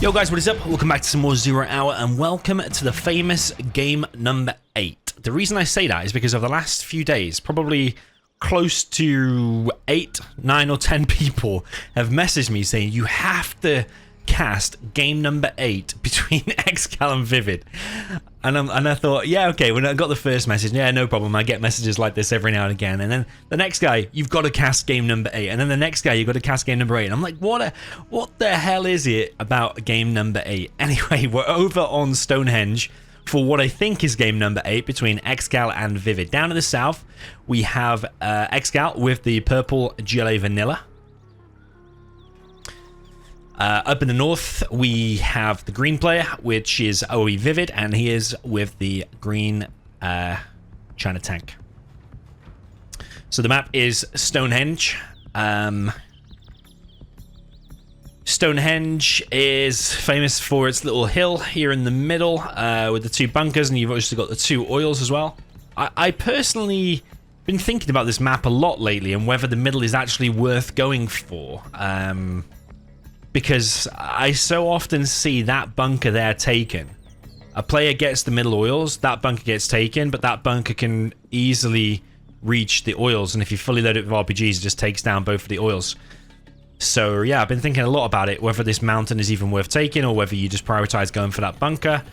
Yo guys, what is up? Welcome back to some more Zero Hour and welcome to the famous game number 8. The reason I say that is because over the last few days, probably close to 8, 9 or 10 people have messaged me saying you have to cast game number 8 between ExCaL and ViViD. And I thought, yeah, okay, when I got the first message, yeah, no problem. I get messages like this every now and again. And then the next guy, you've got to cast game number 8. And then the next guy, you've got to cast game number 8. And I'm like, what the hell is it about game number 8? Anyway, we're over on Stonehenge for what I think is game number 8 between ExCaL and ViViD. Down in the south, we have ExCaL with the purple GLA vanilla. Up in the north, we have the green player, which is OE ViViD, and he is with the green China tank. So the map is Stonehenge. Stonehenge is famous for its little hill here in the middle with the 2 bunkers, and you've also got the 2 oils as well. I personally been thinking about this map a lot lately and whether the middle is actually worth going for. Because I so often see that bunker there taken. A player gets the middle oils, that bunker gets taken, but that bunker can easily reach the oils, and if you fully load it with RPGs, it just takes down both of the oils. So yeah, I've been thinking a lot about it, whether this mountain is even worth taking, or whether you just prioritize going for that bunker.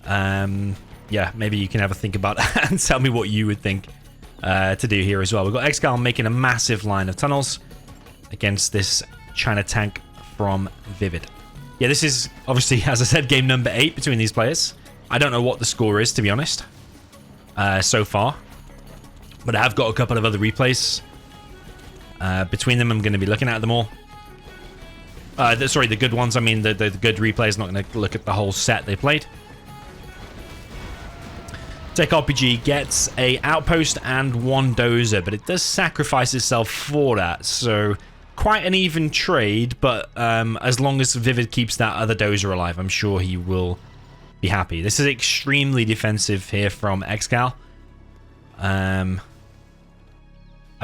Yeah, maybe you can have a think about that and tell me what you would think to do here as well. We've got ExCaL making a massive line of tunnels against this China tank from ViViD. Yeah, this is obviously, as I said, game number 8 between these players. I don't know what the score is, to be honest, so far. But I have got a couple of other replays. Between them, I'm going to be looking at them all. Sorry, the good ones. I mean, the good replays. Not going to look at the whole set they played. Tech RPG gets a outpost and 1 dozer, but it does sacrifice itself for that. So quite an even trade, but as long as ViViD keeps that other dozer alive, I'm sure he will be happy. This is extremely defensive here from ExCaL. I've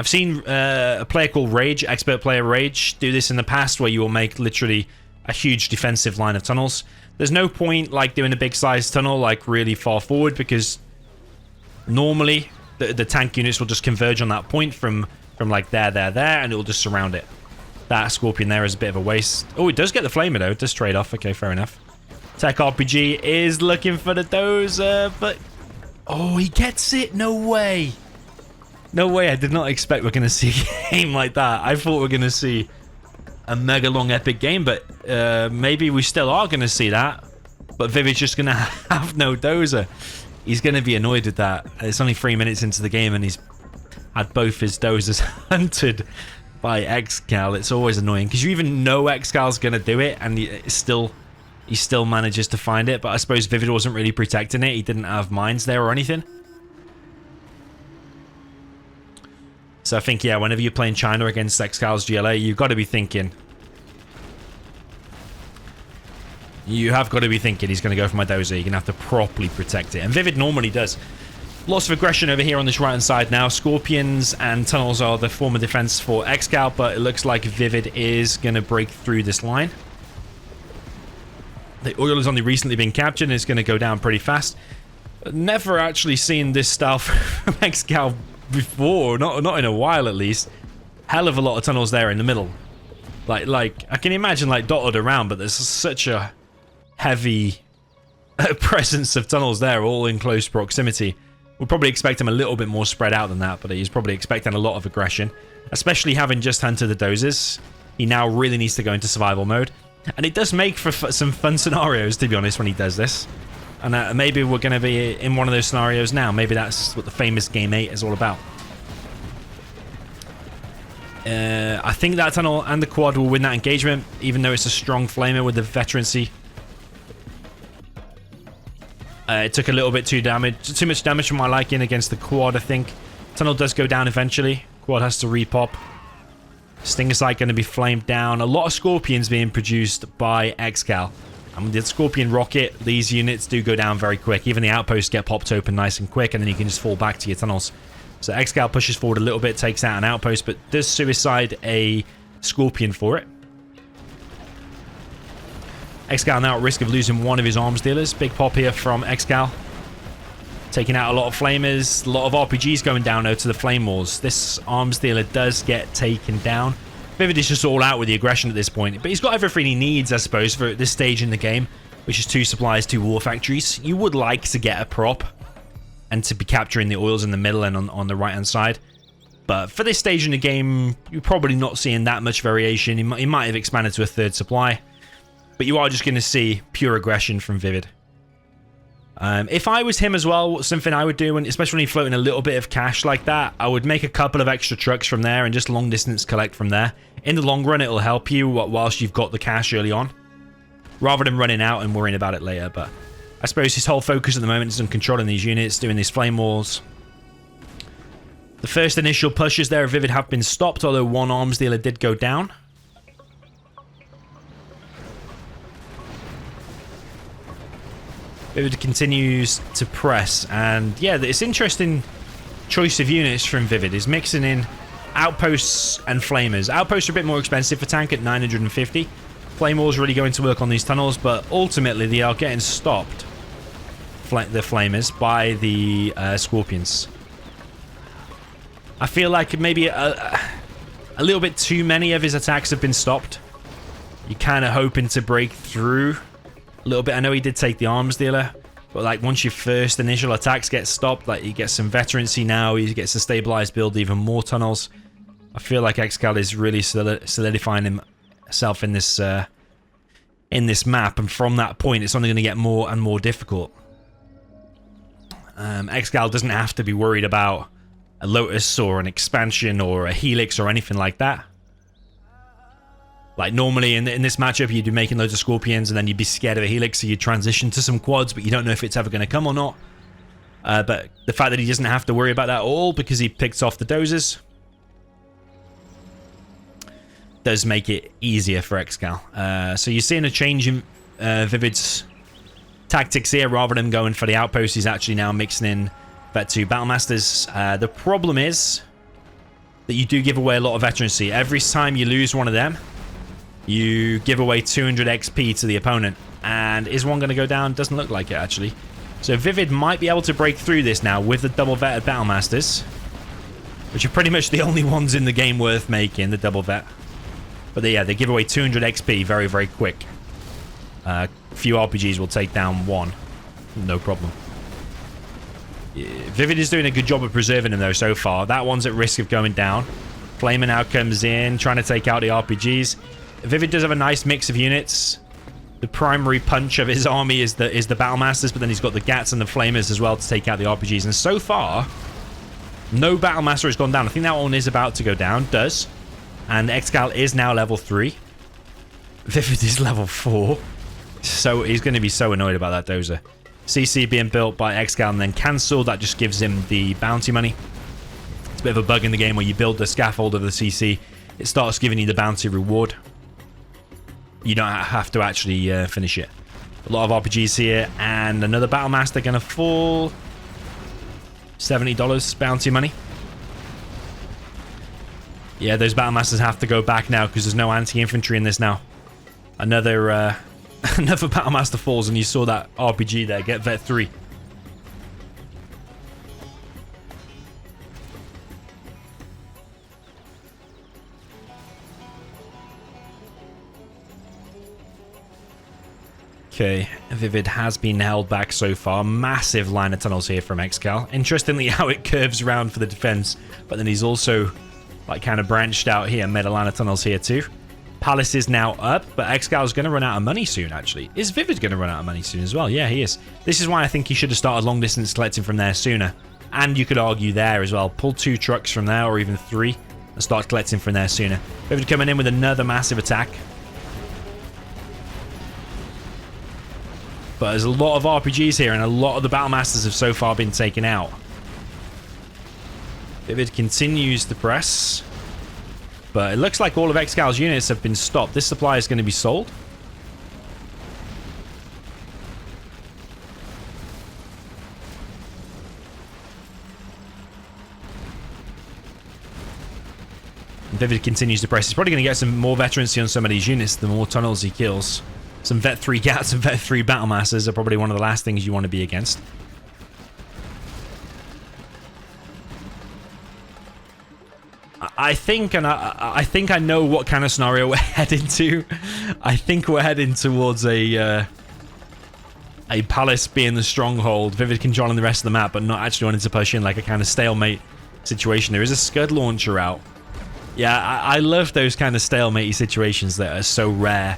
seen a player called Rage, expert player Rage, do this in the past, where you will make literally a huge defensive line of tunnels. There's no point like doing a big sized tunnel like really far forward, because normally the tank units will just converge on that point from like there, and it will just surround it. That Scorpion there is a bit of a waste. Oh, it does get the Flamer though. It does trade off. Okay, fair enough. Tech RPG is looking for the dozer, but oh, he gets it. No way. No way. I did not expect we're going to see a game like that. I thought we were going to see a mega long epic game, but maybe we still are going to see that. But ViVid's just going to have no dozer. He's going to be annoyed with that. It's only 3 minutes into the game and he's had both his dozers hunted by ExCaL. It's always annoying because you even know ExCal's gonna do it, and he still manages to find it. But I suppose ViViD wasn't really protecting it. He didn't have mines there or anything. So I think, yeah, whenever you're playing China against ExCal's GLA, you've got to be thinking. You have got to be thinking he's going to go for my dozer. You're going to have to properly protect it, and ViViD normally does. Lots of aggression over here on this right-hand side now. Scorpions and tunnels are the form of defense for ExCaL, but it looks like ViViD is going to break through this line. The oil has only recently been captured, and it's going to go down pretty fast. Never actually seen this style from ExCaL before, not in a while at least. Hell of a lot of tunnels there in the middle. Like I can imagine like dotted around, but there's such a heavy presence of tunnels there, all in close proximity. We'll probably expect him a little bit more spread out than that, but he's probably expecting a lot of aggression, especially having just hunted the dozers. He now really needs to go into survival mode, and it does make for some fun scenarios, to be honest, when he does this. And maybe we're going to be in one of those scenarios now. Maybe that's what the famous Game 8 is all about. I think that tunnel and the quad will win that engagement, even though it's a strong flamer with the veterancy. It took a little bit too much damage for my liking against the quad, I think. Tunnel does go down eventually. Quad has to repop. Stinger Sight going to be flamed down. A lot of Scorpions being produced by ExCaL. And with the Scorpion rocket, these units do go down very quick. Even the outposts get popped open nice and quick, and then you can just fall back to your tunnels. So ExCaL pushes forward a little bit, takes out an outpost, but does suicide a Scorpion for it. ExCaL now at risk of losing one of his arms dealers. Big pop here from ExCaL. Taking out a lot of flamers. A lot of RPGs going down though to the flame walls. This arms dealer does get taken down. ViViD is just all out with the aggression at this point. But he's got everything he needs, I suppose, for this stage in the game. Which is 2 supplies, 2 war factories. You would like to get a prop. And to be capturing the oils in the middle and on the right hand side. But for this stage in the game, you're probably not seeing that much variation. He might have expanded to a 3rd supply. But you are just going to see pure aggression from ViViD. If I was him as well, something I would do, and especially when you're floating a little bit of cash like that, I would make a couple of extra trucks from there and just long distance collect from there. In the long run, it'll help you whilst you've got the cash early on, rather than running out and worrying about it later. But I suppose his whole focus at the moment is on controlling these units, doing these flame walls. The first initial pushes there of ViViD have been stopped, although one arms dealer did go down. ViViD continues to press, and yeah, it's interesting choice of units from ViViD. Is mixing in outposts and flamers. Outposts are a bit more expensive for tank at 950. Flame walls really going to work on these tunnels, but ultimately they are getting stopped, the flamers, by the scorpions. I feel like maybe a little bit too many of his attacks have been stopped. You're kind of hoping to break through a little bit. I know he did take the arms dealer, but like once your first initial attacks get stopped, like he gets some veterancy now, he gets a stabilized build, even more tunnels. I feel like ExCaL is really solidifying himself in this map, and from that point it's only going to get more and more difficult. ExCaL doesn't have to be worried about a Lotus or an expansion or a Helix or anything like that. Like normally in this matchup you'd be making loads of Scorpions and then you'd be scared of a Helix, so you'd transition to some quads, but you don't know if it's ever going to come or not. But the fact that he doesn't have to worry about that at all because he picks off the dozers does make it easier for ExCaL. So you're seeing a change in ViViD's tactics here. Rather than going for the outpost, he's actually now mixing in Vet 2 Battlemasters. The problem is that you do give away a lot of veterancy. Every time you lose one of them, you give away 200 XP to the opponent. And is one going to go down? Doesn't look like it, actually. So ViViD might be able to break through this now with the double vetted Battlemasters, which are pretty much the only ones in the game worth making, the double vet. But yeah, they give away 200 XP very, very quick. A few RPGs will take down one. No problem. Yeah, ViViD is doing a good job of preserving them, though, so far. That one's at risk of going down. Flamer now comes in, trying to take out the RPGs. ViViD does have a nice mix of units. The primary punch of his army is the Battlemasters, but then he's got the Gats and the Flamers as well to take out the RPGs. And so far, no Battlemaster has gone down. I think that one is about to go down. Does. And ExCaL is now level 3. ViViD is level 4. So he's going to be so annoyed about that dozer. CC being built by ExCaL and then cancelled. That just gives him the bounty money. It's a bit of a bug in the game where you build the scaffold of the CC. It starts giving you the bounty reward. You don't have to actually finish it. A lot of RPGs here. And another Battlemaster going to fall. $70 bounty money. Yeah, those Battlemasters have to go back now because there's no anti-infantry in this now. Another another Battlemaster falls, and you saw that RPG there get Vet 3. Okay, ViViD has been held back so far. Massive line of tunnels here from ExCaL. Interestingly, how it curves around for the defense, but then he's also like kind of branched out here, made a line of tunnels here too. Palace is now up, but ExCaL is going to run out of money soon, actually. Is ViViD going to run out of money soon as well? Yeah, he is. This is why I think he should have started long distance collecting from there sooner. And you could argue there as well. Pull 2 trucks from there, or even 3, and start collecting from there sooner. ViViD coming in with another massive attack. But there's a lot of RPGs here, and a lot of the Battlemasters have so far been taken out. ViViD continues to press. But it looks like all of ExCaL's units have been stopped. This supply is going to be sold. And ViViD continues to press. He's probably going to get some more veterancy on some of these units, the more tunnels he kills. Some Vet 3 Gats and Vet 3 Battlemasters are probably one of the last things you want to be against. I think I know what kind of scenario we're heading to. I think we're heading towards a palace being the stronghold, ViViD controlling the rest of the map, but not actually wanting to push in, like a kind of stalemate situation. There is a Scud launcher out. Yeah, I love those kind of stalemate situations that are so rare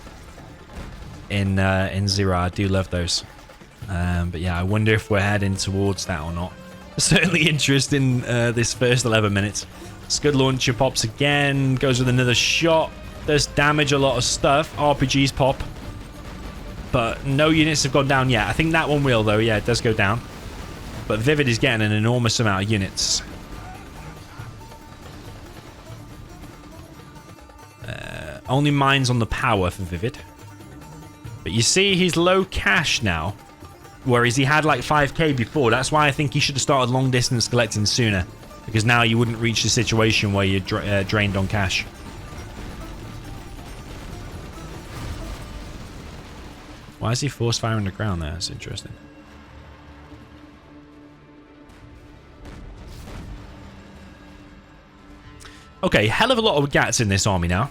in Zero. I do love those. But yeah, I wonder if we're heading towards that or not. Certainly interest in this first 11 minutes. Scud launcher pops again, goes with another shot, does damage a lot of stuff. RPGs pop, but no units have gone down yet. I think that one will, though. Yeah, it does go down. But ViViD is getting an enormous amount of units. Only mines on the power for ViViD. But you see, he's low cash now, whereas he had like 5k before. That's why I think he should have started long distance collecting sooner, because now you wouldn't reach the situation where you're drained on cash. Why is he force firing the ground there? That's interesting. Okay, hell of a lot of Gats in this army now.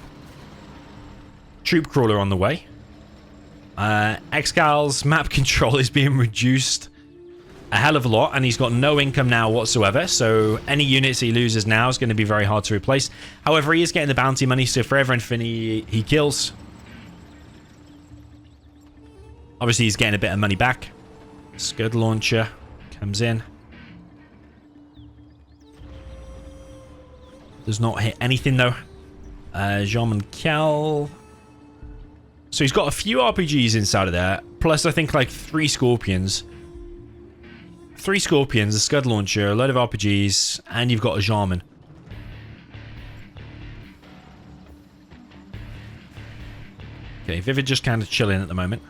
Troop crawler on the way. ExCaL's map control is being reduced a hell of a lot, and he's got no income now whatsoever, so any units he loses now is going to be very hard to replace. However, he is getting the bounty money, so for every infinity he kills, obviously he's getting a bit of money back. Scud launcher comes in. Does not hit anything though. DoMiNaToR. So he's got a few RPGs inside of there, plus I think like 3 Scorpions. 3 Scorpions, a Scud launcher, a load of RPGs, and you've got a Jarman. Okay, ViViD just kind of chilling at the moment.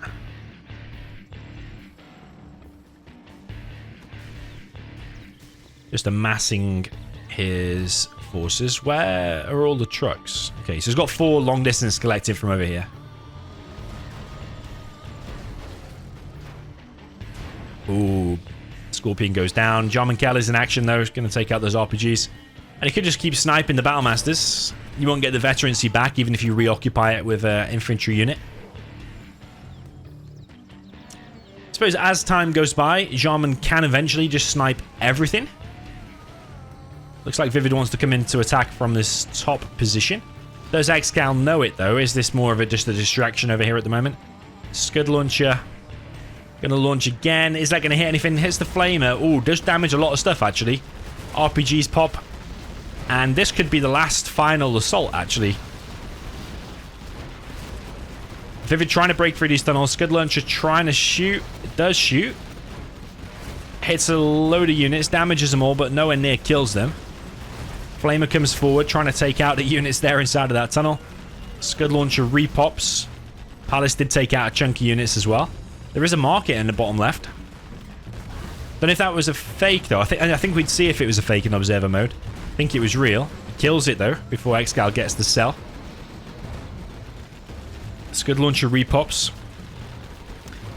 Just amassing his forces. Where are all the trucks? Okay, so he's got 4 long distance collected from over here. Ooh, Scorpion goes down. DoMiNaToR is in action though. He's going to take out those RPGs. And he could just keep sniping the Battlemasters. You won't get the veterancy back even if you reoccupy it with an infantry unit. I suppose as time goes by, Jarman can eventually just snipe everything. Looks like ViViD wants to come in to attack from this top position. Does ExCaL know it though? Is this more of just a distraction over here at the moment? Scud launcher. Gonna launch again. Is that gonna hit anything? Hits the flamer. Ooh, does damage a lot of stuff actually. RPGs pop. And this could be the last final assault actually. ViViD trying to break through these tunnels. Scud launcher trying to shoot. It does shoot. Hits a load of units. Damages them all, but nowhere near kills them. Flamer comes forward, trying to take out the units there inside of that tunnel. Scud launcher repops. Palace did take out a chunk of units as well. There is a market in the bottom left. Don't know if that was a fake though. I think we'd see if it was a fake in observer mode. I think it was real. Kills it though before ExCaL gets the cell. Scud launcher repops.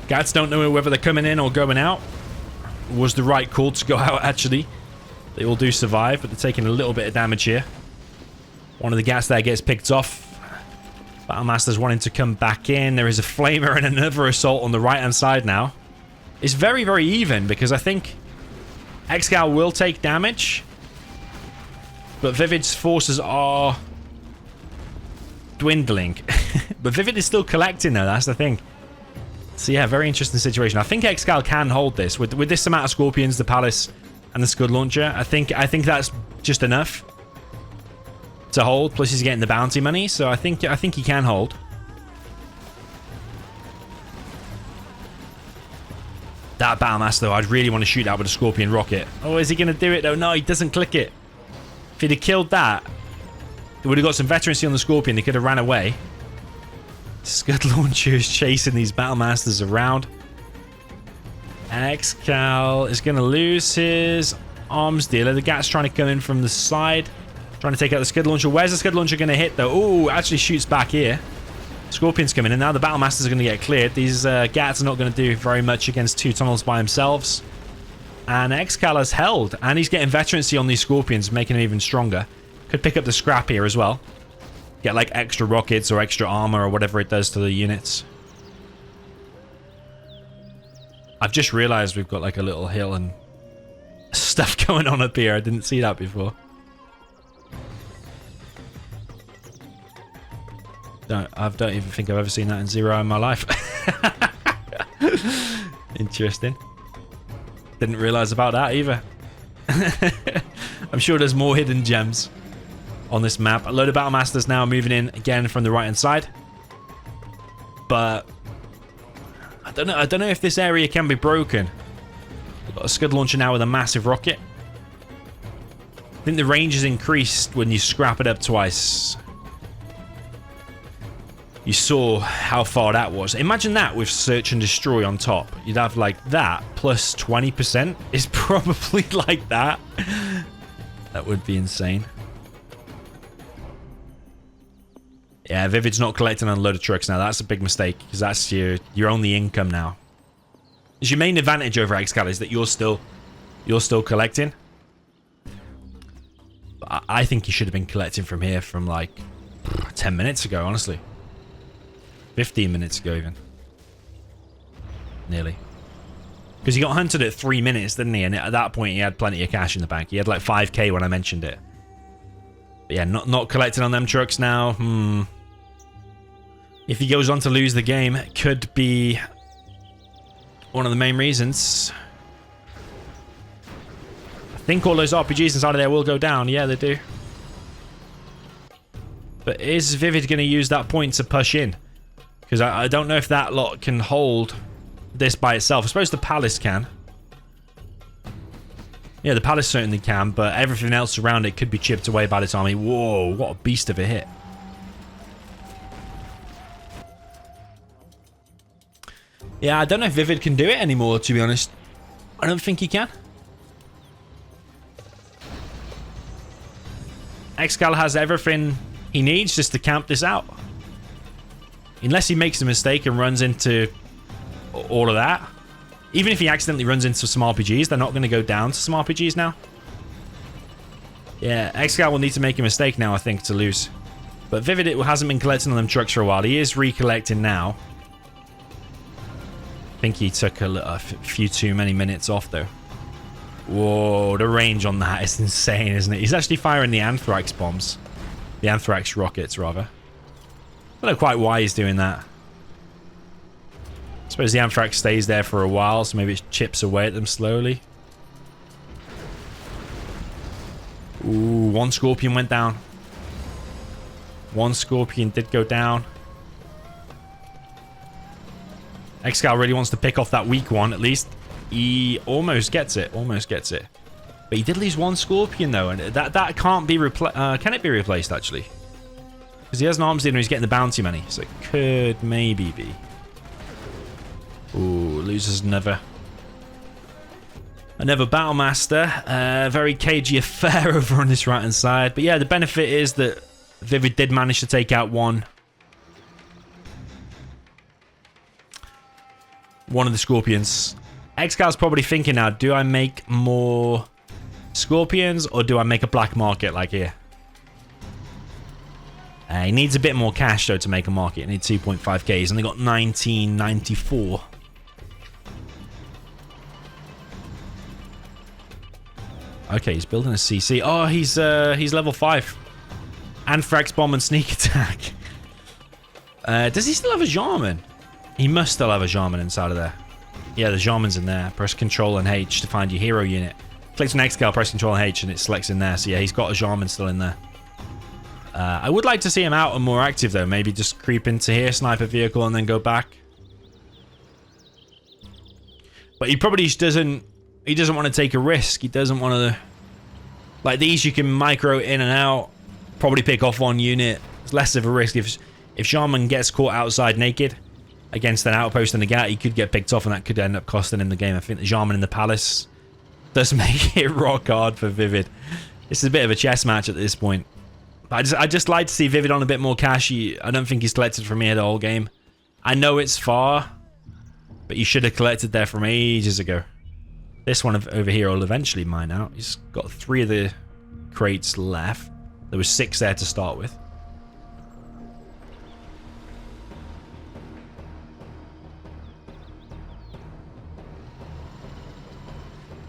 Gats don't know whether they're coming in or going out. Was the right call to go out actually. They all do survive, but they're taking a little bit of damage here. One of the Gats there gets picked off. Battlemaster's wanting to come back in. There is a flamer and another assault on the right-hand side now. It's very, very even because I think ExCaL will take damage. But ViViD's forces are dwindling. But ViViD is still collecting though, that's the thing. So yeah, very interesting situation. I think ExCaL can hold this. With this amount of Scorpions, the Palace, and the Scud launcher, I think that's just enough to hold. Plus he's getting the bounty money, so I think he can hold. That Battlemaster though, I'd really want to shoot that with a Scorpion rocket. Oh, is he going to do it though? No, he doesn't click it. If he'd have killed that, he would have got some veterancy on the Scorpion. He could have ran away. Scud launcher is chasing these Battlemasters around. ExCaL is going to lose his arms dealer. The Gat's trying to come in from the side. Trying to take out the Scud launcher. Where's the Scud launcher going to hit though? Oh, actually shoots back here. Scorpions coming in now. The Battlemasters are going to get cleared. These Gats are not going to do very much against 2 tunnels by themselves. And ExCaL has held. And he's getting veterancy on these Scorpions, making him even stronger. Could pick up the scrap here as well. Get like extra rockets or extra armor or whatever it does to the units. I've just realized we've got like a little hill and stuff going on up here. I didn't see that before. I don't even think I've ever seen that in Zero in my life. Interesting. Didn't realize about that either. I'm sure there's more hidden gems on this map. A load of Battlemasters now moving in again from the right hand side. But I don't know if this area can be broken. We've got a Scud launcher now with a massive rocket. I think the range is increased when you scrap it up twice. You saw how far that was. Imagine that with search and destroy on top. You'd have like that plus 20% is probably like that. That would be insane. Yeah, ViViD's not collecting on a load of trucks now. That's a big mistake because that's your only income now. It's your main advantage over ExCaL is that you're still collecting. But I think you should have been collecting from here from like 10 minutes ago, honestly. 15 minutes ago even. Nearly. Because he got hunted at 3 minutes, didn't he? And at that point he had plenty of cash in the bank. He had like 5k when I mentioned it. But yeah, not collecting on them trucks now. If he goes on to lose the game, it could be one of the main reasons. I think all those RPGs inside of there will go down. Yeah, they do. But is ViViD going to use that point to push in? Because I don't know if that lot can hold this by itself. I suppose the Palace can. Yeah, the Palace certainly can, but everything else around it could be chipped away by this army. Whoa, what a beast of a hit. Yeah, I don't know if ViViD can do it anymore, to be honest. I don't think he can. ExCaL has everything he needs just to camp this out. Unless he makes a mistake and runs into all of that. Even if he accidentally runs into some RPGs, they're not going to go down to some RPGs now. Yeah, ExCaL will need to make a mistake now, I think, to lose. But ViViD hasn't been collecting on them trucks for a while. He is recollecting now. I think he took a few too many minutes off, though. Whoa, the range on that is insane, isn't it? He's actually firing the Anthrax bombs. The Anthrax rockets, rather. I don't know quite why he's doing that. I suppose the Anthrax stays there for a while, so maybe it chips away at them slowly. Ooh, one Scorpion went down. One Scorpion did go down. ExCaL really wants to pick off that weak one, at least. He almost gets it. Almost gets it. But he did lose one Scorpion, though, and that can't be replaced. Can it be replaced, actually? Because he has an arms dealer and he's getting the bounty money, so it could maybe be. Ooh, loses another Battlemaster. Very cagey affair over on this right hand side. But yeah, the benefit is that ViViD did manage to take out one of the Scorpions. ExCal's probably thinking now, do I make more Scorpions or do I make a black market like here? He needs a bit more cash though to make a market. He needs 2.5k. He's only got 1994. Okay, he's building a CC. Oh, he's level 5. Anthrax bomb and sneak attack. Does he still have a Jarman? He must still have a Jarman inside of there. Yeah, the Jarman's in there. Press Control and H to find your hero unit. Click on ExCaL, press Control and H, and it selects in there. So yeah, he's got a Jarman still in there. I would like to see him out and more active though. Maybe just creep into here, snipe a vehicle, and then go back. But he probably just doesn't. He doesn't want to take a risk. He doesn't want to. Like these, you can micro in and out. Probably pick off one unit. It's less of a risk. If Jarman gets caught outside naked against an outpost and a Gat, he could get picked off, and that could end up costing him the game. I think the Jarman in the Palace does make it rock hard for ViViD. This is a bit of a chess match at this point. I just like to see ViViD on a bit more cash. I don't think he's collected from here the whole game. I know it's far, but you should have collected there from ages ago. This one over here will eventually mine out. He's got 3 of the crates left. There was 6 there to start with.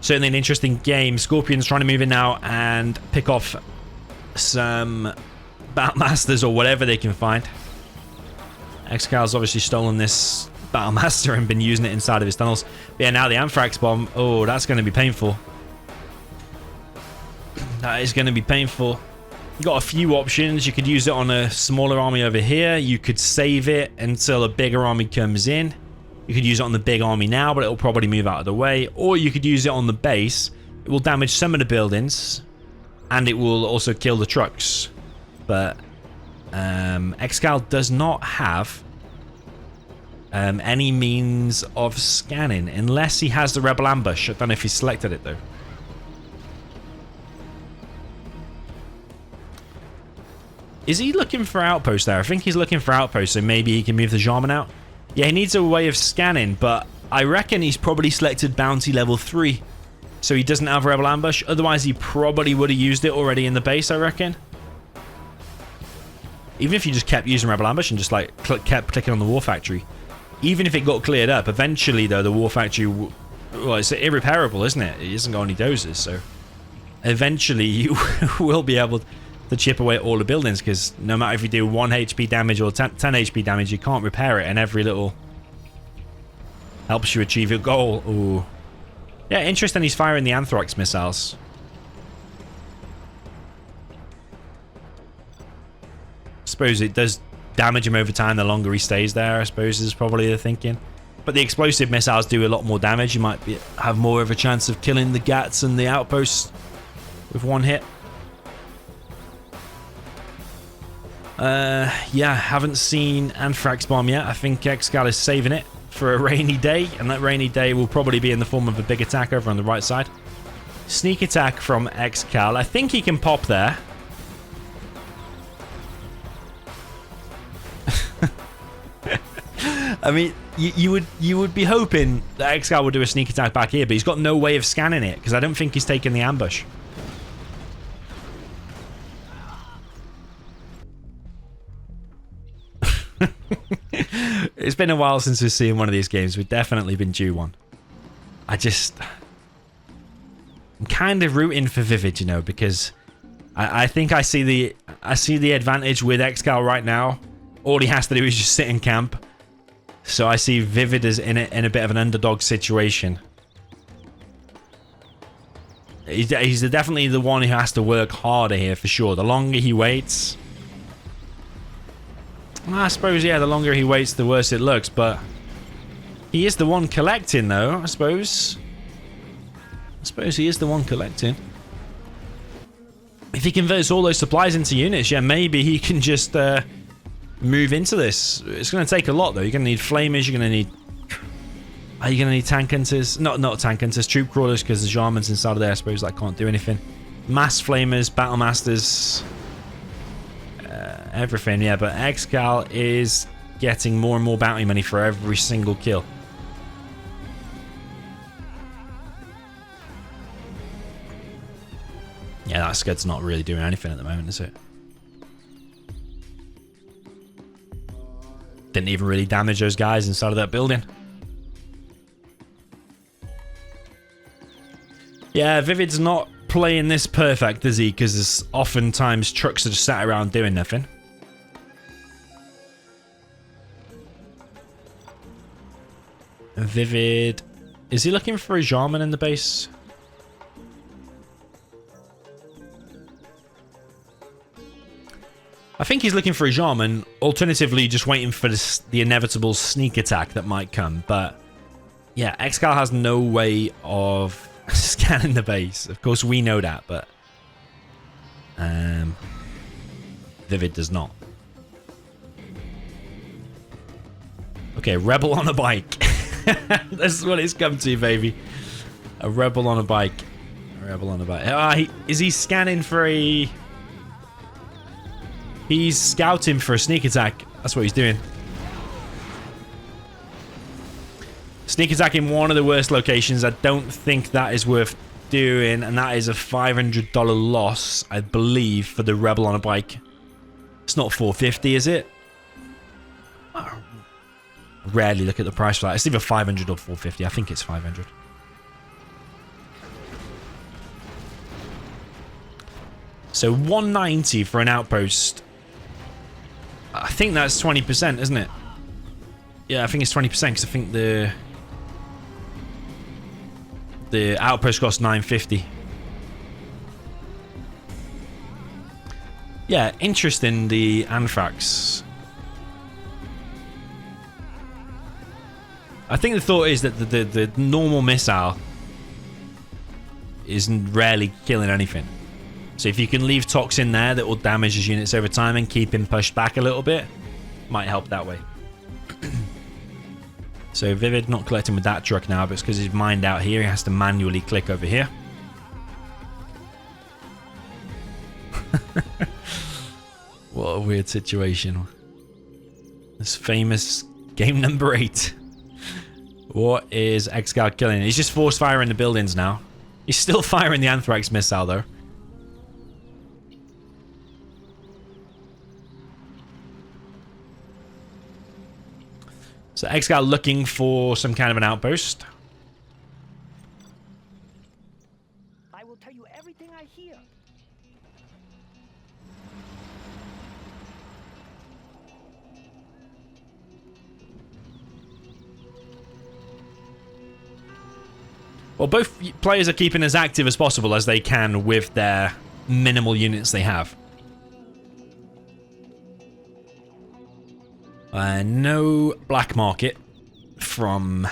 Certainly an interesting game. Scorpion's trying to move in now and pick off some Battlemasters or whatever they can find. ExCaL's obviously stolen this Battlemaster and been using it inside of his tunnels. But yeah, now the Anthrax bomb. Oh, that's going to be painful. That is going to be painful. You've got a few options. You could use it on a smaller army over here. You could save it until a bigger army comes in. You could use it on the big army now, but it'll probably move out of the way. Or you could use it on the base. It will damage some of the buildings, and it will also kill the trucks. But ExCaL does not have any means of scanning, unless he has the Rebel Ambush. I don't know if he selected it, though. Is he looking for outposts there? I think he's looking for outposts, so maybe he can move the Jarman out. Yeah, he needs a way of scanning, but I reckon he's probably selected Bounty level 3. So he doesn't have Rebel Ambush. Otherwise, he probably would have used it already in the base, I reckon. Even if you just kept using Rebel Ambush and just like kept clicking on the War Factory. Even if it got cleared up, eventually, though, the War Factory... Well, it's irreparable, isn't it? It hasn't got any doses, so... Eventually, you will be able to chip away at all the buildings, because no matter if you do 1 HP damage or 10 HP damage, you can't repair it, and every little helps you achieve your goal. Ooh. Yeah, interesting he's firing the Anthrax missiles. I suppose it does damage him over time the longer he stays there, I suppose is probably the thinking. But the explosive missiles do a lot more damage. You might have more of a chance of killing the Gats and the outposts with 1 hit. Yeah, haven't seen Anthrax Bomb yet. I think ExCaL is saving it for a rainy day, and that rainy day will probably be in the form of a big attack over on the right side. Sneak attack from ExCaL. I think he can pop there. I mean, you would be hoping that ExCaL would do a sneak attack back here, but he's got no way of scanning it, because I don't think he's taken the ambush. It's been a while since we've seen one of these games. We've definitely been due one. I'm kind of rooting for ViViD, you know, because I think I see the advantage with ExCaL right now. All he has to do is just sit in camp. So I see ViViD as in a bit of an underdog situation. He's definitely the one who has to work harder here for sure. The longer he waits, I suppose, yeah, the longer he waits, the worse it looks, but he is the one collecting, though, I suppose. I suppose he is the one collecting. If he converts all those supplies into units, yeah, maybe he can just move into this. It's going to take a lot, though. You're going to need flamers, you're going to need... Are you going to need tank hunters? Not tank hunters, troop crawlers, because the Jarman's inside of there, I suppose that can't do anything. Mass flamers, Battlemasters... everything, yeah, but ExCaL is getting more and more bounty money for every single kill. Yeah, that Scud's not really doing anything at the moment, is it? Didn't even really damage those guys inside of that building. Yeah, ViViD's not playing this perfect, is he? Because oftentimes trucks are just sat around doing nothing. ViViD... Is he looking for a Jarman in the base? I think he's looking for a Jarman. Alternatively, just waiting for the inevitable sneak attack that might come. But yeah, ExCaL has no way of scanning the base. Of course, we know that, but ViViD does not. Okay, rebel on a bike. That's what it's come to, baby. A rebel on a bike. A rebel on a bike. Is he scanning for a... He's scouting for a sneak attack. That's what he's doing. Sneak attack in one of the worst locations. I don't think that is worth doing, and that is a $500 loss, I believe, for the Rebel on a bike. It's not 450, is it? I rarely look at the price for that. It's either 500 or 450. I think it's 500. So 190 for an outpost. I think that's 20%, isn't it? Yeah, I think it's 20% because I think the outpost costs 950. Yeah, interesting, the Anthrax. I think the thought is that the normal missile is rarely killing anything. So if you can leave Tox in there that will damage his units over time and keep him pushed back a little bit, might help that way. So ViViD not collecting with that truck now, but it's because he's mined out here. He has to manually click over here. What a weird situation. This famous game number 8. What is ExCaL killing? He's just force firing the buildings now. He's still firing the Anthrax missile though. So ExCaL looking for some kind of an outpost. I will tell you everything I hear. Well, both players are keeping as active as possible as they can with their minimal units they have. No black market from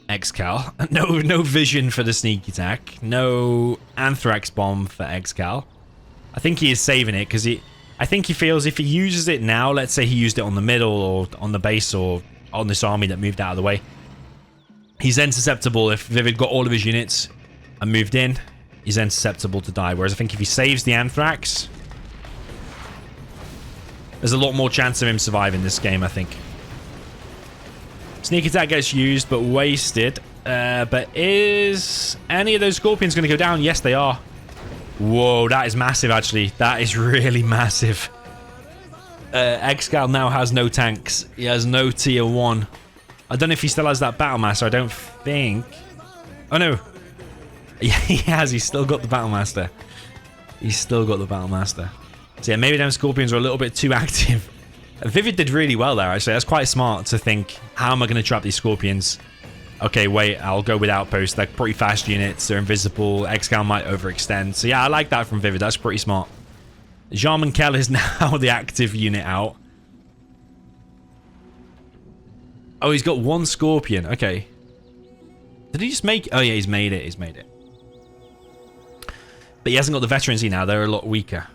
ExCaL. No vision for the sneak attack. No Anthrax bomb for ExCaL. I think he is saving it because I think he feels if he uses it now, let's say he used it on the middle or on the base or on this army that moved out of the way, he's then susceptible. If ViViD got all of his units and moved in, he's then susceptible to die. Whereas I think if he saves the Anthrax, there's a lot more chance of him surviving this game, I think. Sneak attack gets used, but wasted. But is any of those Scorpions going to go down? Yes, they are. Whoa, that is massive, actually. That is really massive. ExCaL now has no tanks. He has no tier 1. I don't know if he still has that Battlemaster. I don't think. Oh, no. Yeah, he has. He's still got the Battlemaster. He's still got the Battlemaster. So yeah, maybe them Scorpions are a little bit too active. ViViD did really well there, actually. That's quite smart to think, how am I going to trap these Scorpions? Okay, wait, I'll go with Outposts. They're pretty fast units. They're invisible. ExCaL might overextend. So yeah, I like that from ViViD. That's pretty smart. DoMiNaToR is now the active unit out. Oh, he's got one Scorpion. Okay. Did he just make... Oh yeah, he's made it. He's made it. But he hasn't got the veterancy now. They're a lot weaker.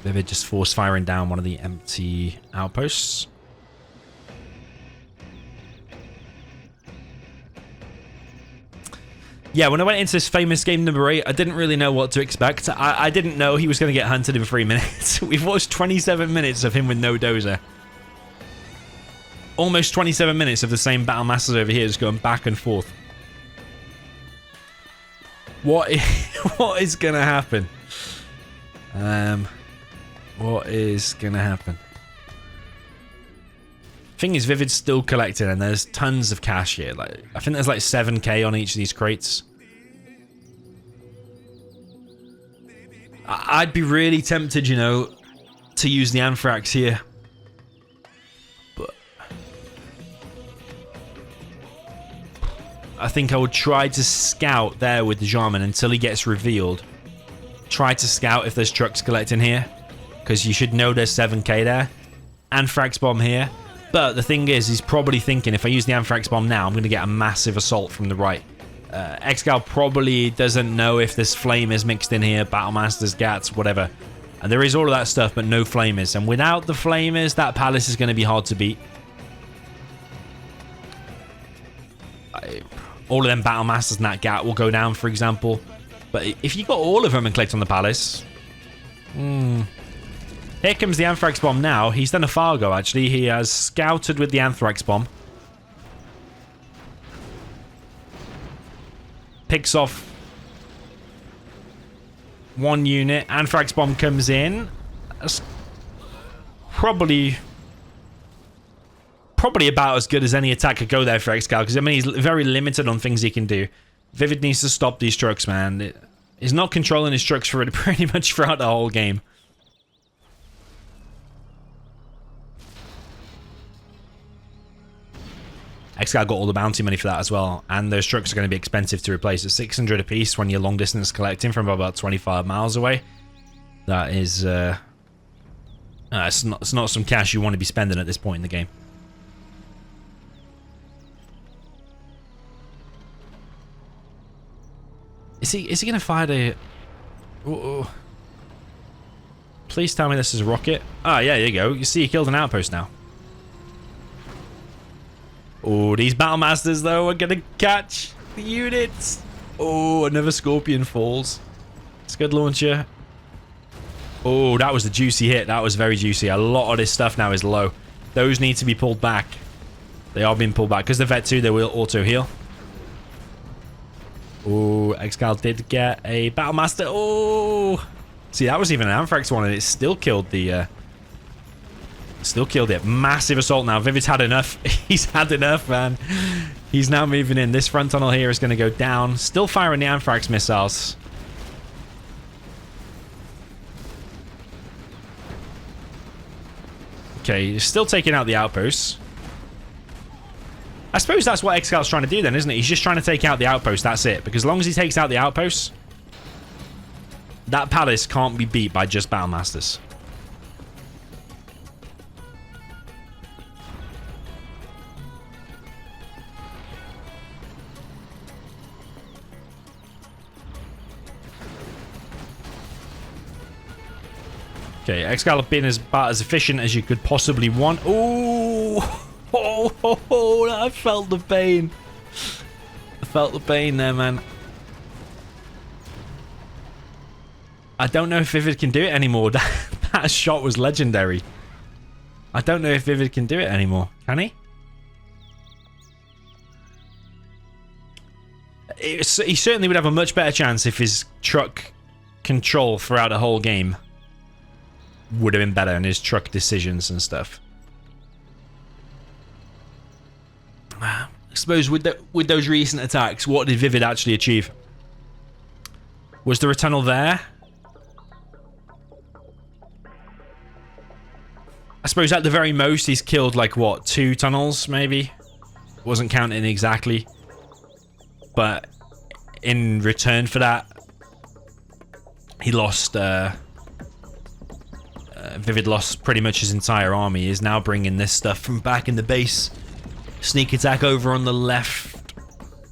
ViViD just force firing down one of the empty outposts. Yeah, when I went into this famous game number 8, I didn't really know what to expect. I didn't know he was going to get hunted in 3 minutes. We've watched 27 minutes of him with no dozer. Almost 27 minutes of the same battle masters over here just going back and forth. What is going to happen? What is going to happen? Thing is, ViViD's still collecting, and there's tons of cash here. Like, I think there's like 7k on each of these crates. I'd be really tempted, you know, to use the Anthrax here. But I think I would try to scout there with the Jarman until he gets revealed. Try to scout if there's trucks collecting here, because you should know there's 7k there. Anthrax bomb here. But the thing is, he's probably thinking, if I use the Anthrax bomb now, I'm going to get a massive assault from the right. ExCaL probably doesn't know if this flame is mixed in here, Battlemasters, Gats, whatever. And there is all of that stuff, but no flamers. And without the flamers, that palace is going to be hard to beat. all of them Battle Masters and that gap will go down, for example. But if you got all of them and clicked on the palace... Here comes the Anthrax Bomb now. He's done a Fargo, actually. He has scouted with the Anthrax Bomb. Picks off one unit. Anthrax Bomb comes in. That's probably about as good as any attack could go there for ExCaL, because I mean, he's very limited on things he can do. ViViD needs to stop these trucks, man. He's not controlling his trucks for pretty much throughout the whole game. ExCaL got all the bounty money for that as well, and those trucks are going to be expensive to replace. At 600 a piece when you're long distance collecting from about 25 miles away. That is, it's not some cash you want to be spending at this point in the game. Is he going to fire the... Please tell me this is a rocket. Ah, yeah, there you go. You see he killed an outpost now. Oh, these Battle Masters, though, are going to catch the units. Oh, another Scorpion falls. Scud launcher. Oh, that was a juicy hit. That was very juicy. A lot of this stuff now is low. Those need to be pulled back. They are being pulled back. Because they're Vet 2, they will auto-heal. Oh, ExCaL did get a Battle Master. Oh! See, that was even an Anthrax one, and it still killed the... Still killed it. Massive assault now. ViViD's had enough. He's had enough, man. He's now moving in. This front tunnel here is going to go down. Still firing the Anthrax missiles. Okay, still taking out the outposts. I suppose that's what ExCal's trying to do then, isn't it? He's just trying to take out the outpost. That's it. Because as long as he takes out the outposts, that palace can't be beat by just Battle Masters. Okay, ExCaL have been about as efficient as you could possibly want. Ooh! I felt the pain. I felt the pain there, man. I don't know if ViViD can do it anymore. That shot was legendary. I don't know if ViViD can do it anymore. Can he? He certainly would have a much better chance if his truck control throughout the whole game would have been better, and his truck decisions and stuff. I suppose with those recent attacks, what did ViViD actually achieve? Was there a tunnel there? I suppose at the very most he's killed like what, 2 tunnels maybe? Wasn't counting exactly. But in return for that, he lost ViViD lost pretty much his entire army. He is now bringing this stuff from back in the base. Sneak attack over on the left.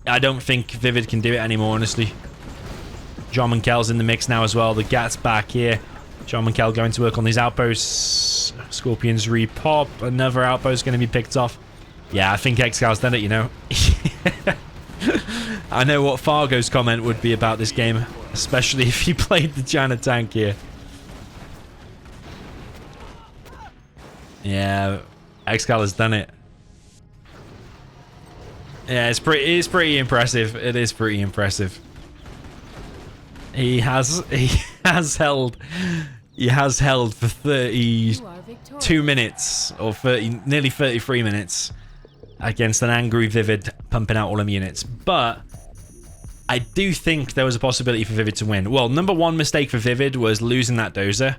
I don't think ViViD can do it anymore, honestly. DoMiNaToR's in the mix now as well. The Gat's back here. DoMiNaToR going to work on these outposts. Scorpions repop. Another outpost going to be picked off. Yeah, I think ExCal's done it, you know. I know what Fargo's comment would be about this game, especially if he played the China tank here. Yeah, ExCaL has done it. Yeah, it's pretty impressive. It is pretty impressive. He has held for 32 minutes or nearly 33 minutes against an angry ViViD pumping out all them units. But I do think there was a possibility for ViViD to win. Well, number one mistake for ViViD was losing that dozer.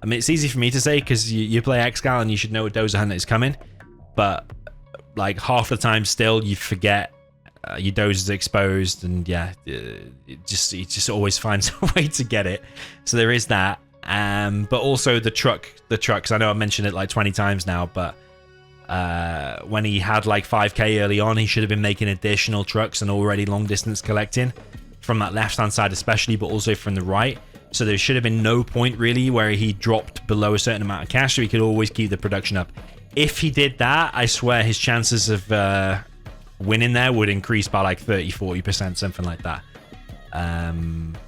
I mean, it's easy for me to say because you play ExCaL and you should know a dozer hunt is coming. But like half the time still you forget your dozer's exposed, and yeah, it just always finds a way to get it. So there is that. But also the trucks. I know I mentioned it like 20 times now, but when he had like 5k early on, he should have been making additional trucks and already long distance collecting from that left hand side especially, but also from the right. So there should have been no point really where he dropped below a certain amount of cash, so he could always keep the production up. If he did that, I swear his chances of winning there would increase by like 30-40%, something like that.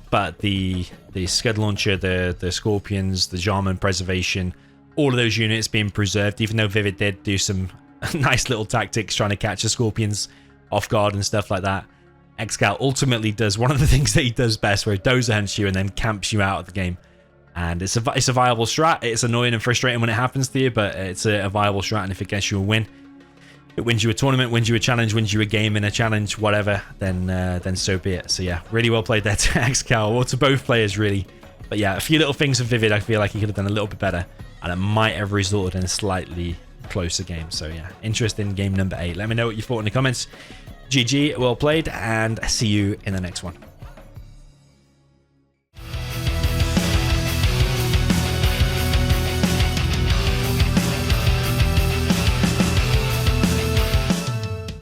But the Scud Launcher, the Scorpions, the Jarman Preservation, all of those units being preserved, even though ViViD did do some nice little tactics trying to catch the Scorpions off guard and stuff like that. ExCaL ultimately does one of the things that he does best, where he dozer hunts you and then camps you out of the game. And it's a viable strat. It's annoying and frustrating when it happens to you, but it's a viable strat, and if it gets you a win, it wins you a tournament, wins you a challenge, wins you a game in a challenge, whatever, then so be it. So yeah, really well played there to ExCaL, or to both players really. But yeah, a few little things for ViViD I feel like he could have done a little bit better, and it might have resulted in a slightly closer game. So yeah, interesting game number 8. Let me know what you thought in the comments. GG, well played, and see you in the next one.